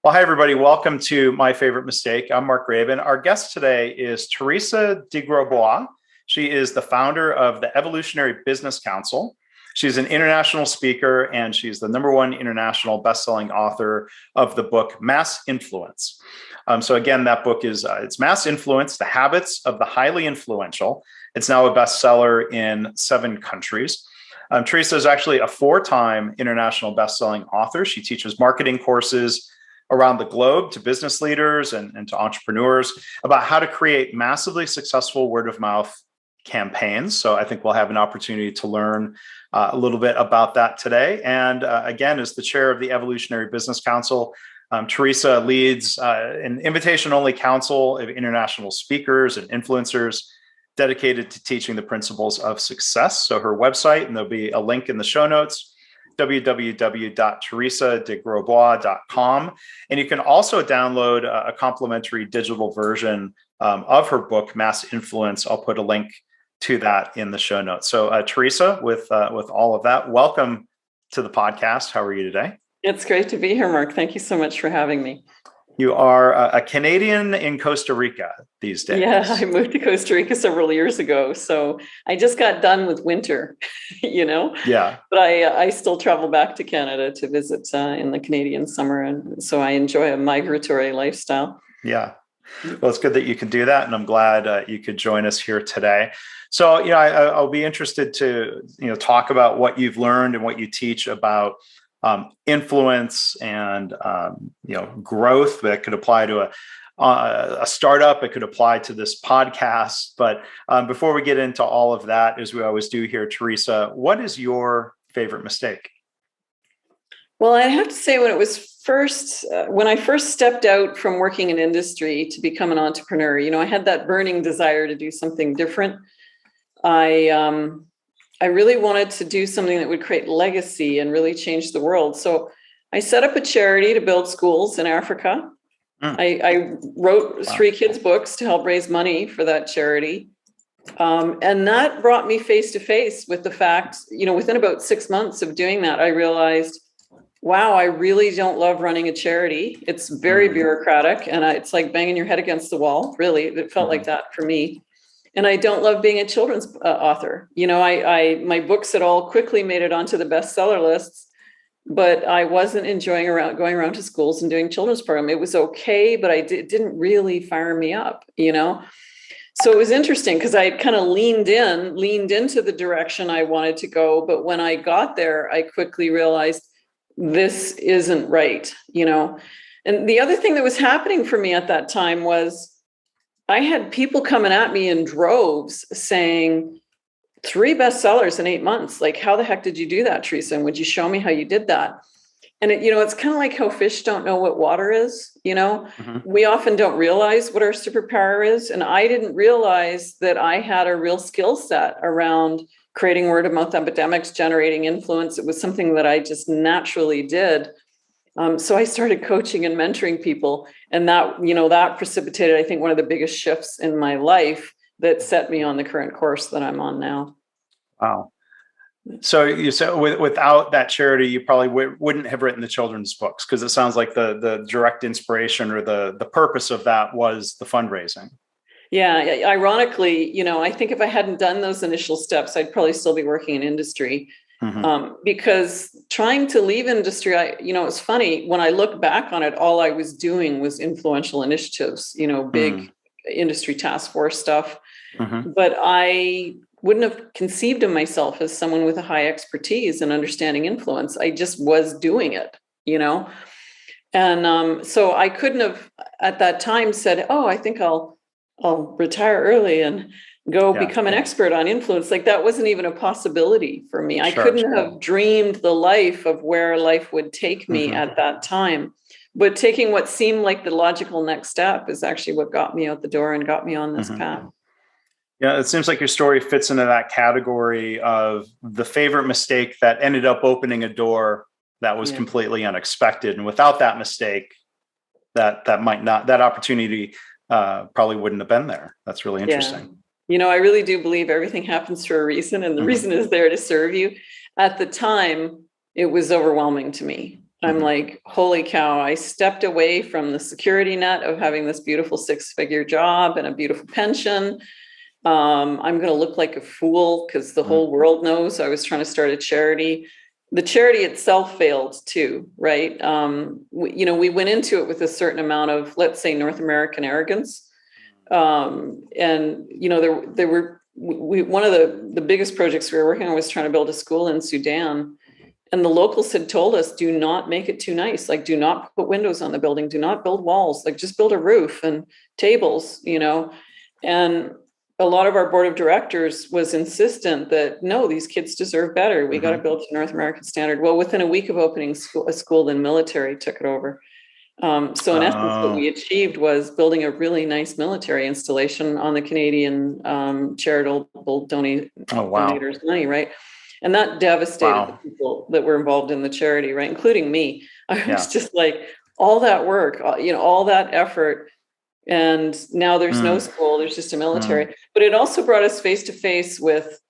Well, hi, everybody. Welcome to My Favorite Mistake. I'm Mark Graban. Our guest today is Teresa de Grosbois. She is the founder of the Evolutionary Business Council. She's an international speaker, and she's the #1 international best-selling author of the book Mass Influence. So again, that book is it's Mass Influence: The Habits of the Highly Influential. It's now a bestseller in 7 countries. Teresa is actually a 4-time international best-selling author. She teaches marketing courses around the globe to business leaders and to entrepreneurs about how to create massively successful word-of-mouth campaigns. So I think we'll have an opportunity to learn a little bit about that today. And again, as the chair of the Evolutionary Business Council, Teresa leads an invitation-only council of international speakers and influencers dedicated to teaching the principles of success. So her website, and there'll be a link in the show notes, www.teresadegrosbois.com. And you can also download a complimentary digital version of her book, Mass Influence. I'll put a link to that in the show notes. So Teresa, with all of that, welcome to the podcast. How are you today? It's great to be here, Mark. Thank you so much for having me. You are a Canadian in Costa Rica these days. Yeah, I moved to Costa Rica several years ago. So I just got done with winter, Yeah. But I still travel back to Canada to visit in the Canadian summer. And so I enjoy a migratory lifestyle. Yeah. Well, it's good that you can do that. And I'm glad you could join us here today. So, I'll be interested to, talk about what you've learned and what you teach about influence and growth that could apply to a startup. It could apply to this podcast. But before we get into all of that, as we always do here, Teresa, what is your favorite mistake? Well, I have to say, when I first stepped out from working in industry to become an entrepreneur, I had that burning desire to do something different. I really wanted to do something that would create legacy and really change the world. So I set up a charity to build schools in Africa. I wrote 3 kids' books to help raise money for that charity. And that brought me face to face with the fact, within about 6 months of doing that, I realized, wow, I really don't love running a charity. It's very bureaucratic, and it's like banging your head against the wall. Really, it felt like that for me. And I don't love being a children's author. My books had all quickly made it onto the bestseller lists, but I wasn't enjoying going around to schools and doing children's program. It was okay, but it didn't really fire me up, So it was interesting because I kind of leaned into the direction I wanted to go. But when I got there, I quickly realized this isn't right, And the other thing that was happening for me at that time was I had people coming at me in droves saying 3 bestsellers in 8 months. Like, how the heck did you do that, Teresa? And would you show me how you did that? And it's kind of like how fish don't know what water is. We often don't realize what our superpower is. And I didn't realize that I had a real skill set around creating word of mouth epidemics, generating influence. It was something that I just naturally did. So I started coaching and mentoring people, and that precipitated, I think, one of the biggest shifts in my life that set me on the current course that I'm on now. Wow. So you said without that charity, you probably wouldn't have written the children's books, because it sounds like the direct inspiration or the purpose of that was the fundraising. Yeah. Ironically, I think if I hadn't done those initial steps, I'd probably still be working in industry. Because trying to leave industry, it's funny, when I look back on it, all I was doing was influential initiatives, big industry task force stuff. But I wouldn't have conceived of myself as someone with a high expertise and understanding influence. I just was doing it, And so I couldn't have at that time said, oh, I think I'll retire early and go become an expert on influence. Like, that wasn't even a possibility for me. I couldn't have dreamed the life of where life would take me at that time. But taking what seemed like the logical next step is actually what got me out the door and got me on this path. Yeah, it seems like your story fits into that category of the favorite mistake that ended up opening a door that was completely unexpected. And without that mistake, that opportunity probably wouldn't have been there. That's really interesting. I really do believe everything happens for a reason, and the reason is there to serve you. At the time, it was overwhelming to me. I'm like, holy cow, I stepped away from the security net of having this beautiful 6-figure job and a beautiful pension. I'm going to look like a fool because the whole world knows I was trying to start a charity. The charity itself failed too, right? We went into it with a certain amount of, let's say, North American arrogance. One of the biggest projects we were working on was trying to build a school in Sudan. And the locals had told us, do not make it too nice. Like, do not put windows on the building. Do not build walls. Like, just build a roof and tables, And a lot of our board of directors was insistent that, no, these kids deserve better. We got to build to North American standard. Well, within a week of opening a school, the military took it over. So in essence, what we achieved was building a really nice military installation on the Canadian charitable donators' money, right? And that devastated the people that were involved in the charity, right? Including me. I was just like, all that work, all that effort. And now there's no school, there's just a military. But it also brought us face to face with,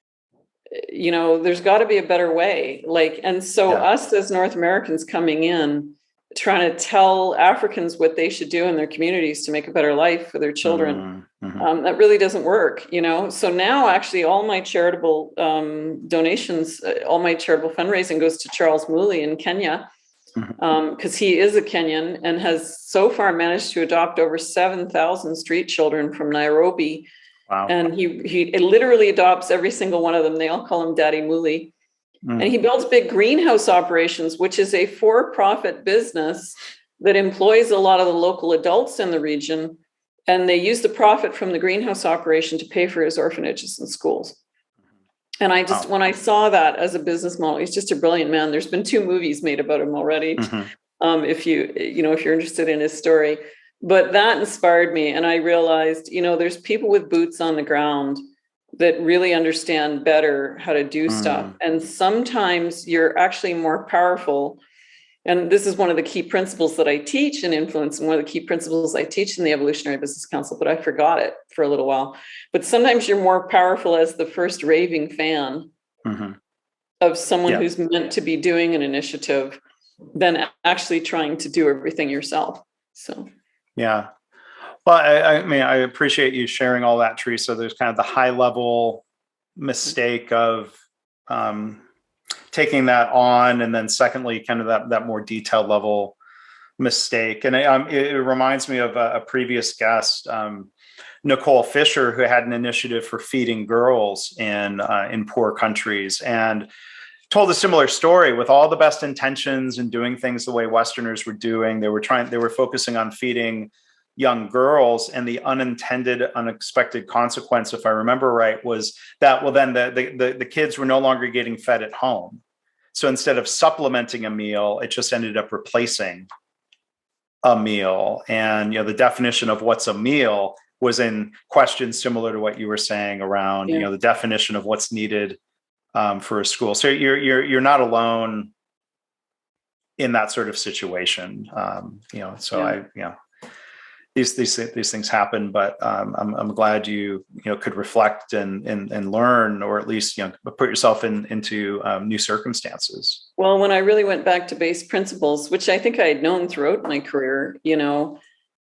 there's got to be a better way. And so us as North Americans coming in, trying to tell Africans what they should do in their communities to make a better life for their children. That really doesn't work, So now actually all my charitable donations, all my charitable fundraising goes to Charles Mooley in Kenya, because he is a Kenyan and has so far managed to adopt over 7,000 street children from Nairobi. Wow. And he literally adopts every single one of them. They all call him Daddy Mooley. And he builds big greenhouse operations, which is a for-profit business that employs a lot of the local adults in the region. And they use the profit from the greenhouse operation to pay for his orphanages and schools. And I just, when I saw that as a business model, he's just a brilliant man. There's been 2 movies made about him already. If you're interested in his story, but that inspired me. And I realized, there's people with boots on the ground that really understand better how to do stuff. And sometimes you're actually more powerful. And this is one of the key principles that I teach in influence, and one of the key principles I teach in the Evolutionary Business Council, but I forgot it for a little while. But sometimes you're more powerful as the first raving fan of someone who's meant to be doing an initiative than actually trying to do everything yourself. So, yeah. Well, I mean, I appreciate you sharing all that, Teresa. There's kind of the high level mistake of taking that on, and then secondly, kind of that more detailed level mistake. And it reminds me of a previous guest, Nicole Fisher, who had an initiative for feeding girls in poor countries, and told a similar story with all the best intentions and doing things the way Westerners were doing. They were focusing on feeding young girls, and the unexpected consequence, if I remember right, was that, well, then the kids were no longer getting fed at home. So instead of supplementing a meal, it just ended up replacing a meal. And, the definition of what's a meal was in question, similar to what you were saying around, the definition of what's needed for a school. So you're not alone in that sort of situation. These things happen, but I'm glad you could reflect and learn, or at least put yourself into new circumstances. Well, when I really went back to base principles, which I think I had known throughout my career,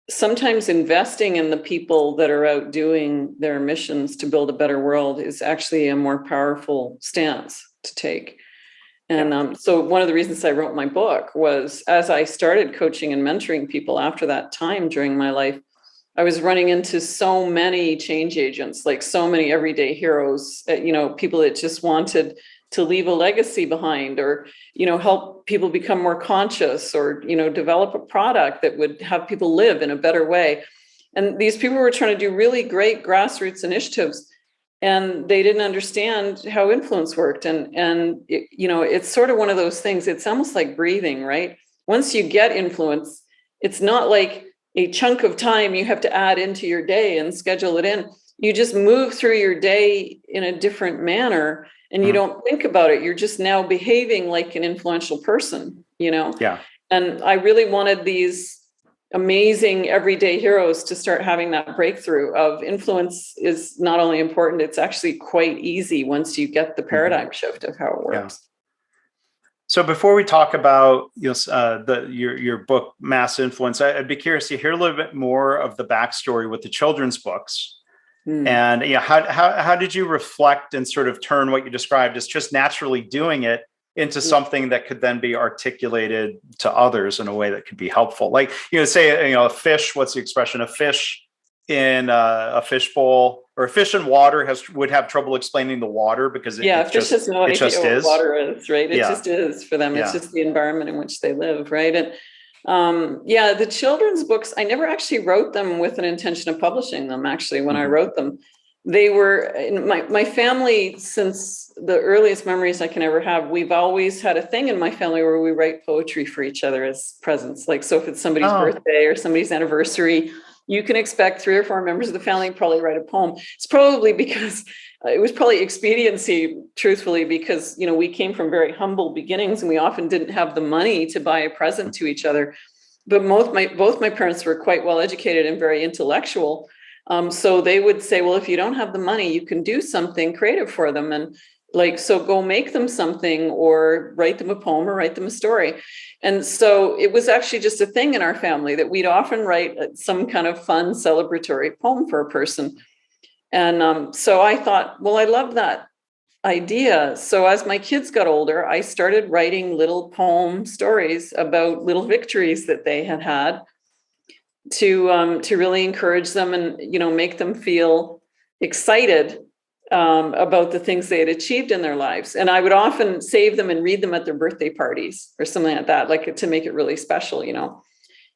sometimes investing in the people that are out doing their missions to build a better world is actually a more powerful stance to take. And so one of the reasons I wrote my book was, as I started coaching and mentoring people after that time during my life, I was running into so many change agents, like so many everyday heroes, people that just wanted to leave a legacy behind, or, help people become more conscious, or, develop a product that would have people live in a better way. And these people were trying to do really great grassroots initiatives, and they didn't understand how influence worked. And it's sort of one of those things. It's almost like breathing, right? Once you get influence, it's not like a chunk of time you have to add into your day and schedule it in. You just move through your day in a different manner, and you don't think about it. You're just now behaving like an influential person, Yeah. And I really wanted these amazing everyday heroes to start having that breakthrough of influence is not only important, it's actually quite easy once you get the paradigm shift of how it works. So before we talk about your book Mass Influence, I'd be curious to hear a little bit more of the backstory with the children's books. And how did you reflect and sort of turn what you described as just naturally doing it into something that could then be articulated to others in a way that could be helpful? Like, say, a fish, what's the expression? A fish in a fish bowl or a fish in water would have trouble explaining the water because fish has no idea what water is, right? It just is for them. It's just the environment in which they live, right? And the children's books, I never actually wrote them with an intention of publishing them. Actually, when I wrote them, they were in my family, since the earliest memories I can ever have, we've always had a thing in my family where we write poetry for each other as presents. Like, so if it's somebody's birthday or somebody's anniversary, you can expect 3 or 4 members of the family probably write a poem. It's probably because it was probably expediency, truthfully, because, we came from very humble beginnings and we often didn't have the money to buy a present to each other. But both my parents were quite well educated and very intellectual. So they would say, well, if you don't have the money, you can do something creative for them. And so go make them something or write them a poem or write them a story. And so it was actually just a thing in our family that we'd often write some kind of fun celebratory poem for a person. And so I thought, well, I love that idea. So as my kids got older, I started writing little poem stories about little victories that they had had to really encourage them and, make them feel excited about the things they had achieved in their lives. And I would often save them and read them at their birthday parties or something like that, like to make it really special,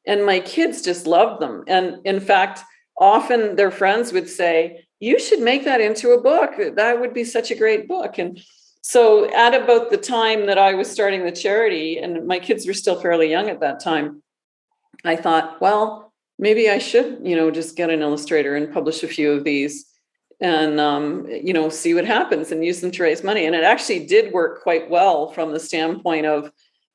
And my kids just loved them. And in fact, often their friends would say, you should make that into a book. That would be such a great book. And so at about the time that I was starting the charity, and my kids were still fairly young at that time, I thought, well, maybe I should, just get an illustrator and publish a few of these and, see what happens and use them to raise money. And it actually did work quite well from the standpoint of,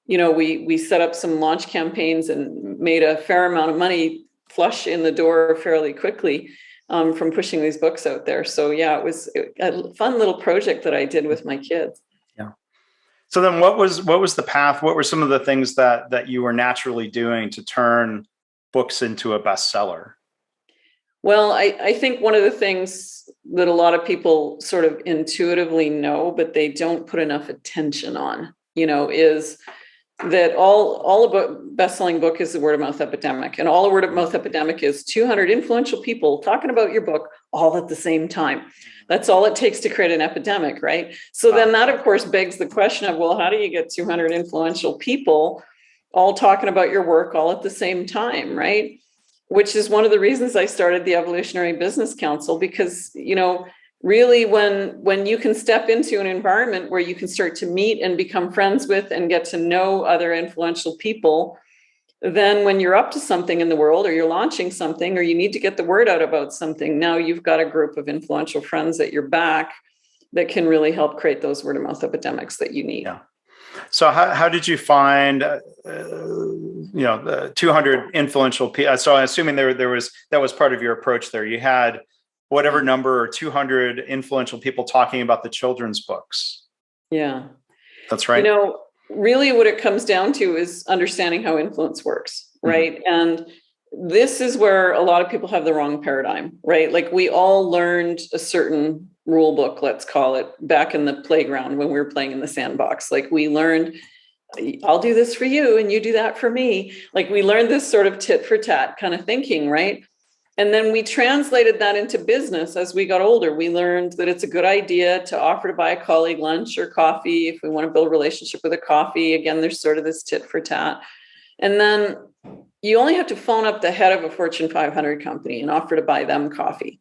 we set up some launch campaigns and made a fair amount of money flush in the door fairly quickly from pushing these books out there. So it was a fun little project that I did with my kids. Yeah. So then what was the path? What were some of the things that you were naturally doing to turn books into a bestseller? Well, I think one of the things that a lot of people sort of intuitively know, but they don't put enough attention on, is that all a best-selling book is the word of mouth epidemic. And all a word of mouth epidemic is 200 influential people talking about your book all at the same time. That's all it takes to create an epidemic, right? So then that, of course, begs the question of, well, how do you get 200 influential people all talking about your work all at the same time, right? Which is one of the reasons I started the Evolutionary Business Council, because, really when you can step into an environment where you can start to meet and become friends with and get to know other influential people, then when you're up to something in the world or you're launching something or you need to get the word out about something, now you've got a group of influential friends at your back that can really help create those word of mouth epidemics that you need. Yeah. So how did you find, the 200 influential people? So I'm assuming that was part of your approach there. You had whatever number or 200 influential people talking about the children's books. Yeah. That's right. Really what it comes down to is understanding how influence works, right? Mm-hmm. And this is where a lot of people have the wrong paradigm, right? Like we all learned a certain rule book, let's call it, back in the playground when we were playing in the sandbox. Like we learned, I'll do this for you and you do that for me. Like we learned this sort of tit for tat kind of thinking, right? And then we translated that into business as we got older. We learned that it's a good idea to offer to buy a colleague lunch or coffee if we want to build a relationship with a coffee. Again, there's sort of this tit for tat. And then you only have to phone up the head of a Fortune 500 company and offer to buy them coffee.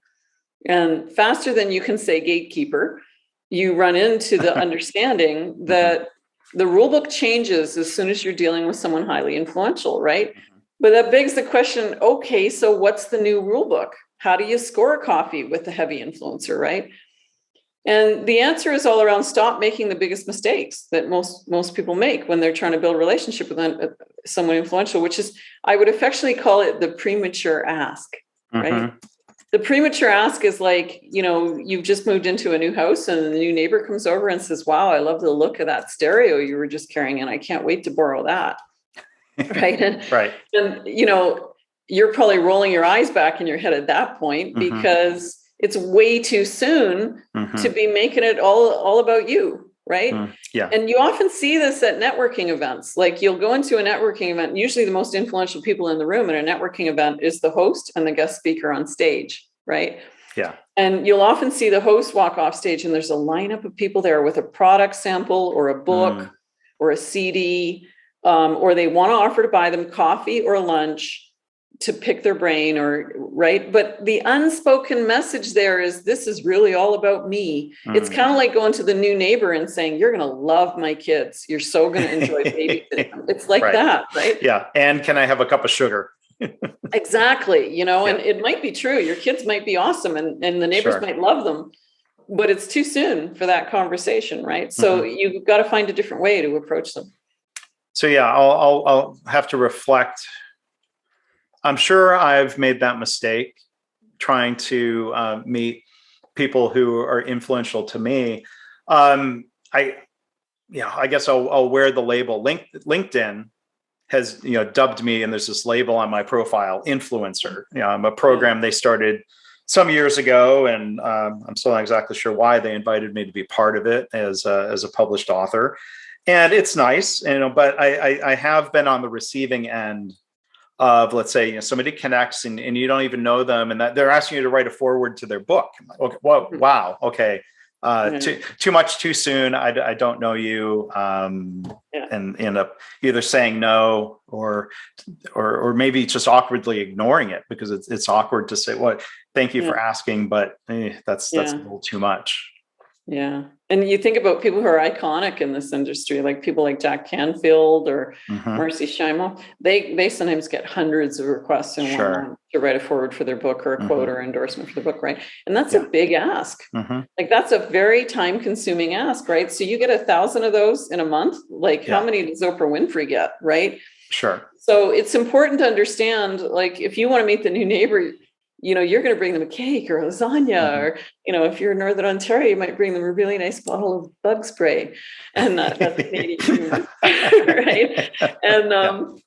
And faster than you can say gatekeeper, you run into the understanding that the rule book changes as soon as you're dealing with someone highly influential, right? But that begs the question, okay, so what's the new rule book? How do you score a coffee with a heavy influencer, right? And the answer is all around stop making the biggest mistakes that most people make when they're trying to build a relationship with someone influential, which is, I would affectionately call it the premature ask, right? The premature ask is like, you've just moved into a new house and the new neighbor comes over and says, wow, I love the look of that stereo you were just carrying in. I can't wait to borrow that. Right. And, you're probably rolling your eyes back in your head at that point because it's way too soon to be making it all about you. Right. Yeah. And you often see this at networking events. Like you'll go into a networking event. Usually the most influential people in the room at a networking event is the host and the guest speaker on stage. Right. Yeah. And you'll often see the host walk off stage and there's a lineup of people there with a product sample or a book or a CD, or they want to offer to buy them coffee or lunch to pick their brain right. But the unspoken message there is, this is really all about me. It's kind of like going to the new neighbor and saying, you're going to love my kids. You're so going to enjoy babysitting them. It's like that, right? Yeah. And can I have a cup of sugar? Exactly. And it might be true. Your kids might be awesome and the neighbors might love them, but it's too soon for that conversation, right? So you've got to find a different way to approach them. So yeah, I'll have to reflect. I'm sure I've made that mistake trying to meet people who are influential to me. I guess I'll wear the label. LinkedIn has dubbed me, and there's this label on my profile, influencer. I'm a program they started some years ago, and I'm still not exactly sure why they invited me to be part of it as a published author. And it's nice, but I have been on the receiving end of, let's say, somebody connects and you don't even know them, and that they're asking you to write a foreword to their book. I'm like, okay, whoa, wow, okay, too much, too soon. I don't know you, and end up either saying no or maybe just awkwardly ignoring it because it's awkward to say, well, thank you for asking, but that's a little too much. Yeah. And you think about people who are iconic in this industry, like people like Jack Canfield or Marcy Shimo. They sometimes get hundreds of requests in 1 month to write a foreword for their book or a quote or endorsement for the book, right? And that's a big ask. Like that's a very time-consuming ask, right? So you get 1,000 of those in a month. Like how many does Oprah Winfrey get, right? Sure. So it's important to understand, like if you want to meet the new neighbor, you're going to bring them a cake or lasagna, or, if you're in Northern Ontario, you might bring them a really nice bottle of bug spray. And that's Canadian, right? And,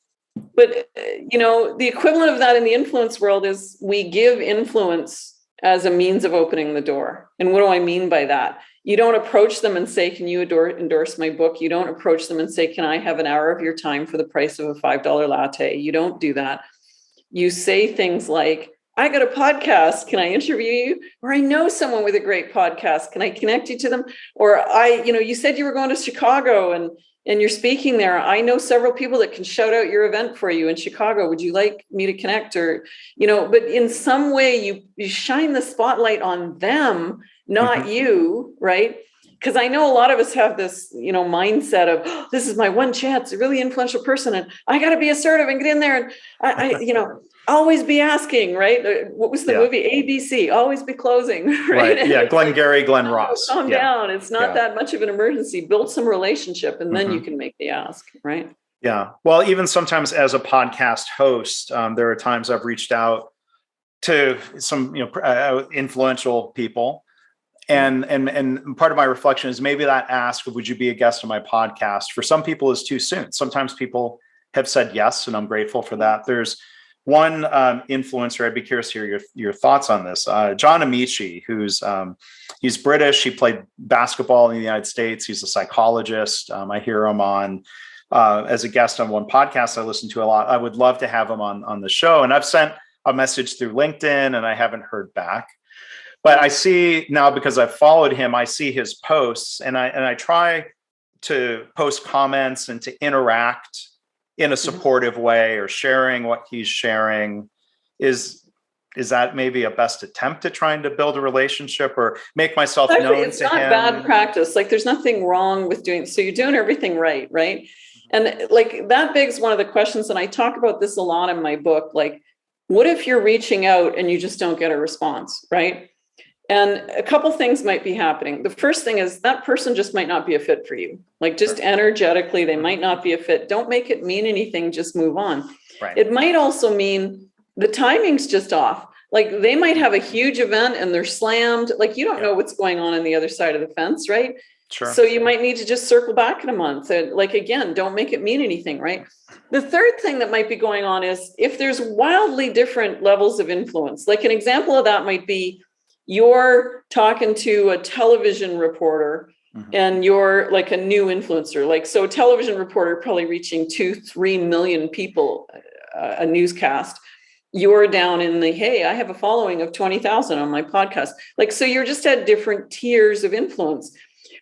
but, the equivalent of that in the influence world is we give influence as a means of opening the door. And what do I mean by that? You don't approach them and say, can you endorse my book? You don't approach them and say, can I have an hour of your time for the price of a $5 latte? You don't do that. You say things like, I got a podcast. Can I interview you? Or I know someone with a great podcast. Can I connect you to them? Or you said you were going to Chicago and you're speaking there. I know several people that can shout out your event for you in Chicago. Would you like me to connect? Or, but in some way you shine the spotlight on them, not you, right? Because I know a lot of us have this, mindset of, oh, this is my one chance, a really influential person, and I got to be assertive and get in there. And I always be asking, right? What was the movie? ABC, always be closing, right? Yeah, Glengarry Glen Ross. Calm down. It's not that much of an emergency. Build some relationship, and then you can make the ask, right? Yeah. Well, even sometimes as a podcast host, there are times I've reached out to some, influential people. And part of my reflection is maybe that ask of, would you be a guest on my podcast, for some people is too soon. Sometimes people have said yes, and I'm grateful for that. There's one influencer, I'd be curious to hear your thoughts on this. John Amici, he's British. He played basketball in the United States. He's a psychologist. I hear him on as a guest on one podcast I listen to a lot. I would love to have him on the show. And I've sent a message through LinkedIn and I haven't heard back. But I see now, because I've followed him, I see his posts, and I try to post comments and to interact in a supportive way, or sharing what he's sharing. Is that maybe a best attempt at trying to build a relationship or make myself known to him? It's not bad practice. Like there's nothing wrong with doing, so you're doing everything right? And like that begs one of the questions, and I talk about this a lot in my book, like, what if you're reaching out and you just don't get a response, right? And a couple things might be happening. The first thing is that person just might not be a fit for you. Like just energetically, they might not be a fit. Don't make it mean anything, just move on. Right. It might also mean the timing's just off. Like they might have a huge event and they're slammed. Like you don't know what's going on the other side of the fence, right? Sure. So you might need to just circle back in a month. And like, again, don't make it mean anything, right? The third thing that might be going on is if there's wildly different levels of influence, like an example of that might be you're talking to a television reporter and you're like a new influencer. Like, so a television reporter probably reaching 2-3 million people, a newscast. You're down in the, hey, I have a following of 20,000 on my podcast. Like, so you're just at different tiers of influence.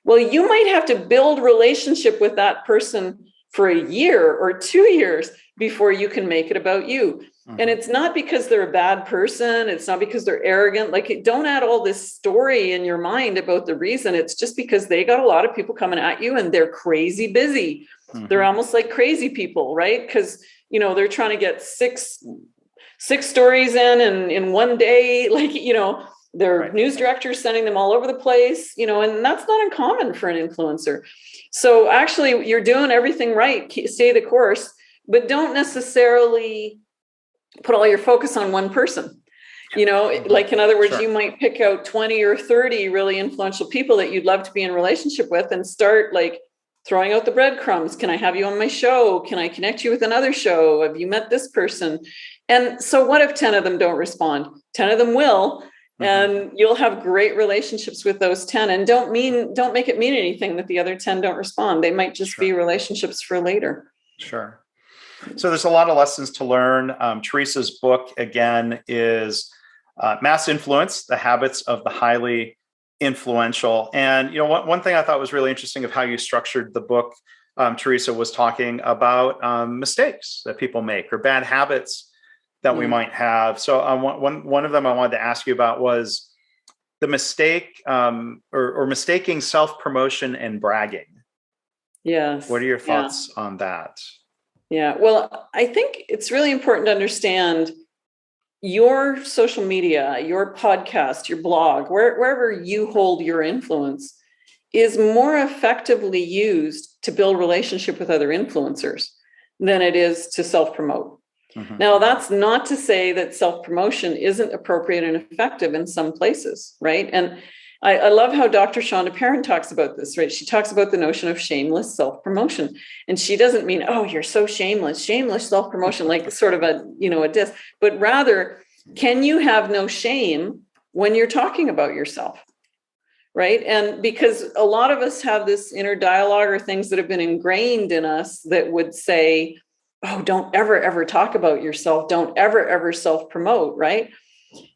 Well, you might have to build relationship with that person for a year or 2 years before you can make it about you. And it's not because they're a bad person. It's not because they're arrogant. Like, don't add all this story in your mind about the reason. It's just because they got a lot of people coming at you and they're crazy busy. They're almost like crazy people, right? Because, you know, they're trying to get six stories in one day. Like, you know, their news directors sending them all over the place, you know, and that's not uncommon for an influencer. So actually you're doing everything right. Stay the course, but don't necessarily put all your focus on one person. You know, like in other words, you might pick out 20 or 30 really influential people that you'd love to be in relationship with and start like throwing out the breadcrumbs. Can I have you on my show? Can I connect you with another show? Have you met this person? And so what if 10 of them don't respond? 10 of them will. And you'll have great relationships with those 10. And don't make it mean anything that the other 10 don't respond. They might just be relationships for later. Sure. So there's a lot of lessons to learn. Teresa's book, again, is Mass Influence, The Habits of the Highly Influential. And, you know, one thing I thought was really interesting of how you structured the book, Teresa, was talking about mistakes that people make or bad habits that we might have. So one of them I wanted to ask you about was the mistake or mistaking self-promotion and bragging. Yes. What are your thoughts on that? Yeah. Well, I think it's really important to understand your social media, your podcast, your blog, wherever you hold your influence is more effectively used to build relationship with other influencers than it is to self-promote. Now, that's not to say that self-promotion isn't appropriate and effective in some places, right? And I love how Dr. Shonda Perrin talks about this, right? She talks about the notion of shameless self-promotion. And she doesn't mean, oh, you're so shameless self-promotion, like sort of a diss, but rather, can you have no shame when you're talking about yourself, right? And because a lot of us have this inner dialogue or things that have been ingrained in us that would say, oh, don't ever talk about yourself. Don't ever self-promote, right?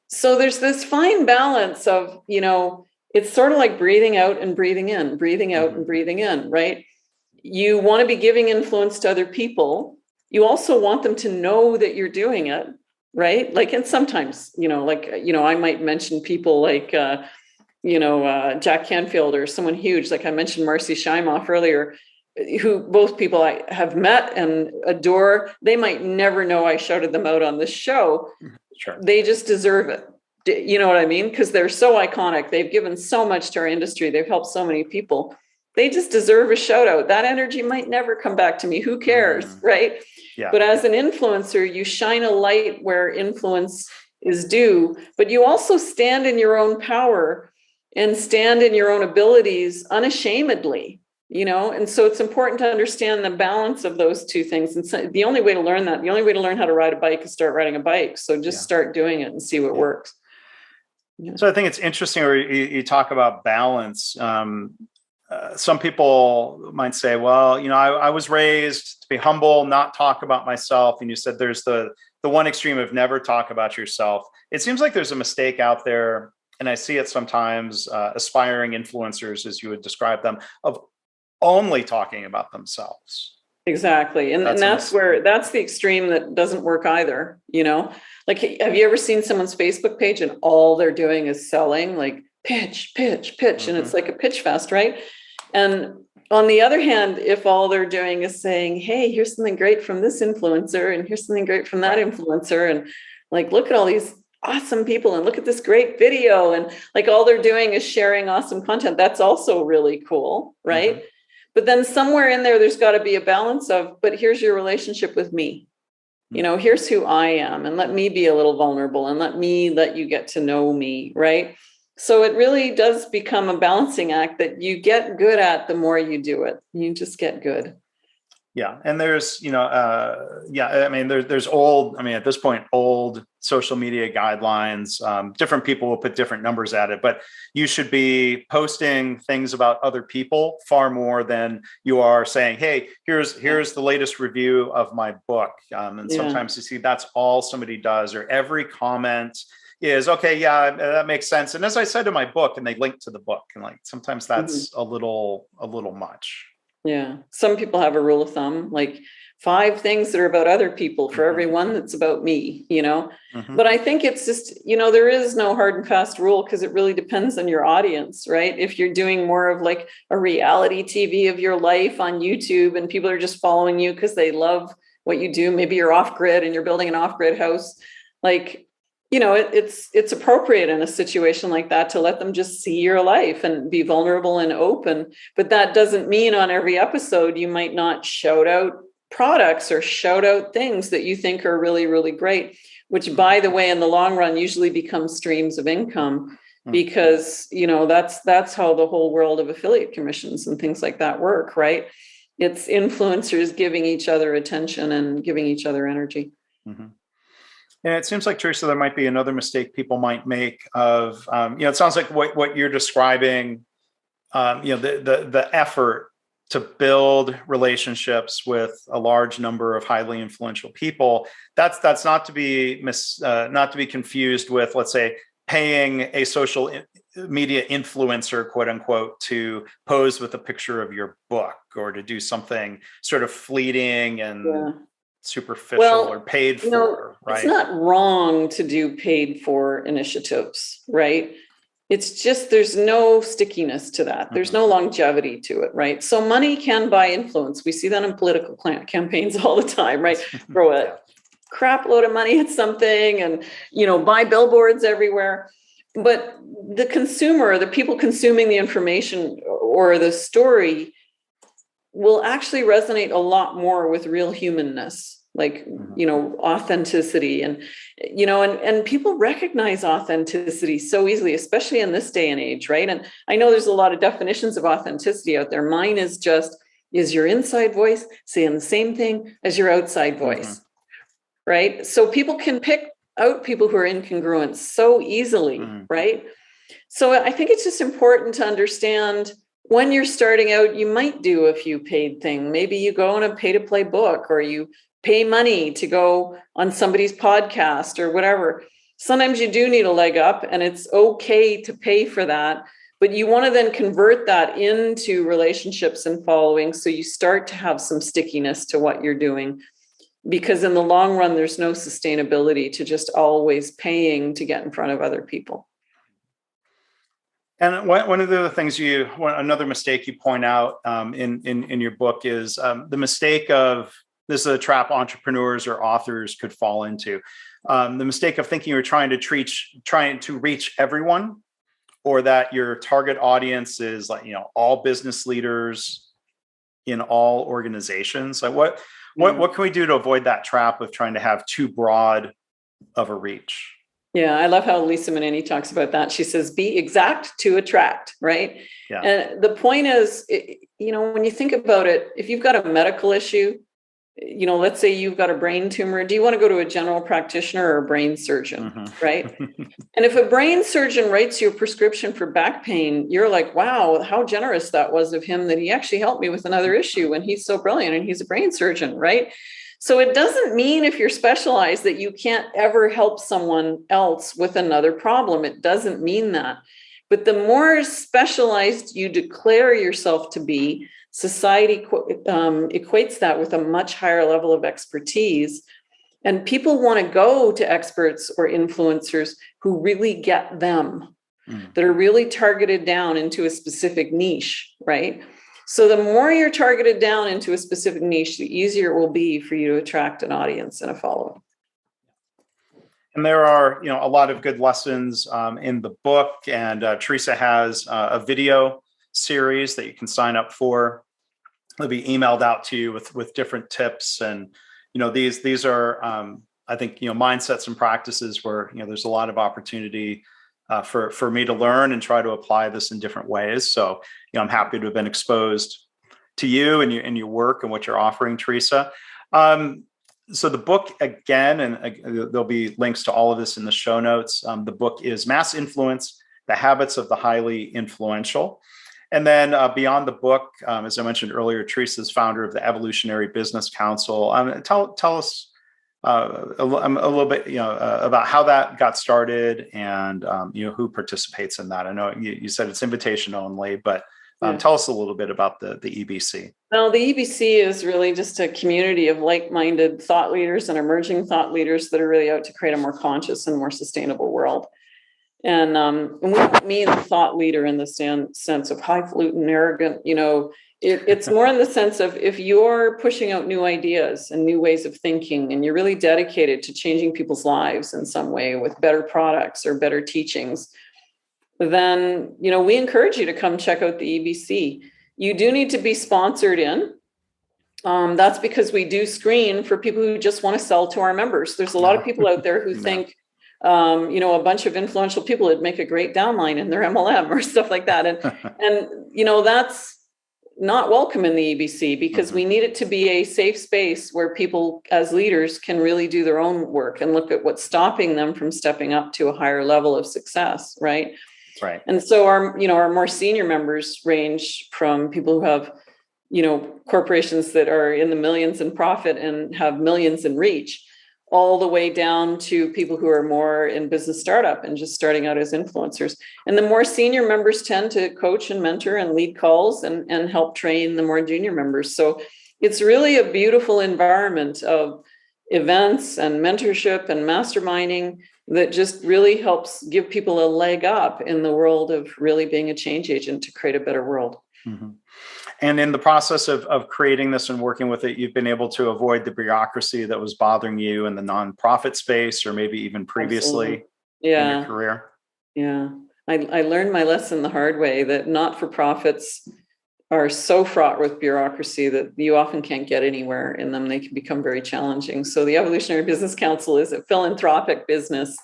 So there's this fine balance of, you know, it's sort of like breathing out and breathing in, breathing out and breathing in, right? You want to be giving influence to other people. You also want them to know that you're doing it, right? Like, and sometimes, I might mention people like, Jack Canfield or someone huge. Like I mentioned Marcy Shimoff earlier, who both people I have met and adore. They might never know I shouted them out on this show. Sure. They just deserve it. You know what I mean? Because they're so iconic. They've given so much to our industry. They've helped so many people. They just deserve a shout out. That energy might never come back to me. Who cares, right? Yeah. But as an influencer, you shine a light where influence is due, but you also stand in your own power and stand in your own abilities unashamedly. And so it's important to understand the balance of those two things. And so the only way to learn how to ride a bike is start riding a bike. So just start doing it and see what works. Yeah. So I think it's interesting where you talk about balance. Some people might say, well, I was raised to be humble, not talk about myself. And you said there's the one extreme of never talk about yourself. It seems like there's a mistake out there, and I see it sometimes, aspiring influencers, as you would describe them, of only talking about themselves. Exactly. And that's the extreme that doesn't work either. Like, have you ever seen someone's Facebook page and all they're doing is selling, like pitch, and it's like a pitch fest, right? And on the other hand, if all they're doing is saying, hey, here's something great from this influencer and here's something great from that influencer, and like, look at all these awesome people and look at this great video, and like all they're doing is sharing awesome content, that's also really cool, right? But then somewhere in there's got to be a balance of, but here's your relationship with me, Here's who I am, and let me be a little vulnerable, and let you get to know me, right? So it really does become a balancing act that you get good at the more you do it. You just get good. Yeah. And there's, there's old, at this point, old social media guidelines. Different people will put different numbers at it, but you should be posting things about other people far more than you are saying, hey, here's the latest review of my book. And sometimes you see that's all somebody does, or every comment is, okay, yeah, that makes sense. And as I said in my book, and they link to the book, and like, sometimes that's a little much. Yeah. Some people have a rule of thumb, like 5 things that are about other people for every one that's about me, But I think it's just, there is no hard and fast rule, because it really depends on your audience, right? If you're doing more of like a reality TV of your life on YouTube, and people are just following you because they love what you do, maybe you're off grid and you're building an off grid house, like, it's appropriate in a situation like that to let them just see your life and be vulnerable and open. But that doesn't mean on every episode you might not shout out products or shout out things that you think are really, really great, which, by the way, in the long run usually become streams of income, because that's how the whole world of affiliate commissions and things like that work, right? It's influencers giving each other attention and giving each other energy. And it seems like, Teresa, there might be another mistake people might make of, it sounds like what you're describing, the effort to build relationships with a large number of highly influential people. That's not to be not to be confused with, let's say, paying a social media influencer, quote unquote, to pose with a picture of your book, or to do something sort of fleeting and superficial or paid for, right? It's not wrong to do paid for initiatives, right? It's just, there's no stickiness to that. There's no longevity to it, right? So money can buy influence. We see that in political campaigns all the time, right? Throw a crap load of money at something and, buy billboards everywhere. But the consumer, the people consuming the information or the story, will actually resonate a lot more with real humanness, like, authenticity. And people recognize authenticity so easily, especially in this day and age, right? And I know there's a lot of definitions of authenticity out there. Mine is just, is your inside voice saying the same thing as your outside voice, right? So people can pick out people who are incongruent so easily, right? So I think it's just important to understand, when you're starting out, you might do a few paid things. Maybe you go on a pay-to-play book, or you pay money to go on somebody's podcast or whatever. Sometimes you do need a leg up, and it's okay to pay for that. But you want to then convert that into relationships and following, so you start to have some stickiness to what you're doing. Because in the long run, there's no sustainability to just always paying to get in front of other people. And one of the other things another mistake you point out in your book is the mistake of, this is a trap entrepreneurs or authors could fall into, the mistake of thinking you're trying to reach everyone, or that your target audience is like, all business leaders in all organizations. Like what can we do to avoid that trap of trying to have too broad of a reach? Yeah, I love how Lisa Manini talks about that. She says, be exact to attract, right? Yeah. And the point is, when you think about it, if you've got a medical issue, let's say you've got a brain tumor, do you want to go to a general practitioner or a brain surgeon, right? And if a brain surgeon writes you a prescription for back pain, you're like, wow, how generous that was of him, that he actually helped me with another issue, and he's so brilliant and he's a brain surgeon, right? So it doesn't mean, if you're specialized, that you can't ever help someone else with another problem. It doesn't mean that. But the more specialized you declare yourself to be, society equates that with a much higher level of expertise. And people want to go to experts or influencers who really get them, that are really targeted down into a specific niche, right? So the more you're targeted down into a specific niche, the easier it will be for you to attract an audience and a following. And there are, a lot of good lessons in the book. And Teresa has a video series that you can sign up for. It'll be emailed out to you with different tips and these are, I think, mindsets and practices where, there's a lot of opportunity for me to learn and try to apply this in different ways. So, I'm happy to have been exposed to you and your work and what you're offering, Teresa. So the book, again, and there'll be links to all of this in the show notes. The book is Mass Influence, The Habits of the Highly Influential. And then beyond the book, as I mentioned earlier, Teresa is founder of the Evolutionary Business Council. Tell us a little bit, about how that got started and, who participates in that. I know you said it's invitation only, but tell us a little bit about the EBC. Well, the EBC is really just a community of like-minded thought leaders and emerging thought leaders that are really out to create a more conscious and more sustainable world. And we don't mean the thought leader in the sense of highfalutin, arrogant, it's more in the sense of if you're pushing out new ideas and new ways of thinking, and you're really dedicated to changing people's lives in some way with better products or better teachings, then, we encourage you to come check out the EBC. You do need to be sponsored in. That's because we do screen for people who just want to sell to our members. There's a lot of people out there who think, a bunch of influential people would make a great downline in their MLM or stuff like that. And that's not welcome in the EBC because we need it to be a safe space where people as leaders can really do their own work and look at what's stopping them from stepping up to a higher level of success. Right. Right. And so our more senior members range from people who have, corporations that are in the millions in profit and have millions in reach, all the way down to people who are more in business startup and just starting out as influencers. And the more senior members tend to coach and mentor and lead calls and help train the more junior members. So it's really a beautiful environment of events and mentorship and masterminding that just really helps give people a leg up in the world of really being a change agent to create a better world. Mm-hmm. And in the process of creating this and working with it, you've been able to avoid the bureaucracy that was bothering you in the nonprofit space or maybe even previously in your career? Yeah. I learned my lesson the hard way that not-for-profits are so fraught with bureaucracy that you often can't get anywhere in them. They can become very challenging. So the Evolutionary Business Council is a philanthropic business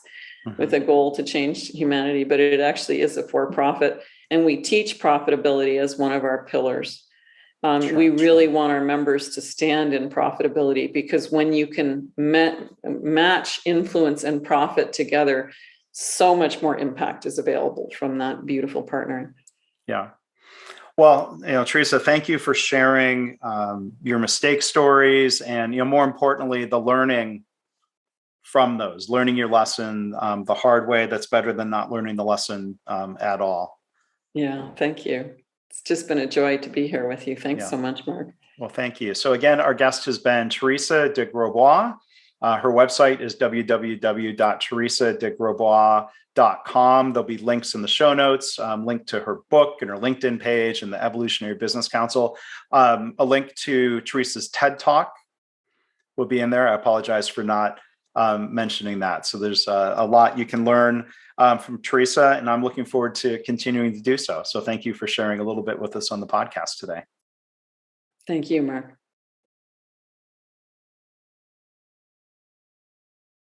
with a goal to change humanity, but it actually is a for-profit. And we teach profitability as one of our pillars. We really want our members to stand in profitability because when you can match influence and profit together, so much more impact is available from that beautiful partner. Yeah. Well, Teresa, thank you for sharing your mistake stories and, more importantly, the learning from those, learning your lesson the hard way. That's better than not learning the lesson at all. Yeah, thank you. It's just been a joy to be here with you. Thanks so much, Mark. Well, thank you. So again, our guest has been Teresa de Grosbois. Her website is www.teresadegrosbois.com. There'll be links in the show notes, link to her book and her LinkedIn page and the Evolutionary Business Council. A link to Teresa's TED Talk will be in there. I apologize for not mentioning that. So there's a lot you can learn from Teresa, and I'm looking forward to continuing to do so. So thank you for sharing a little bit with us on the podcast today. Thank you, Mark.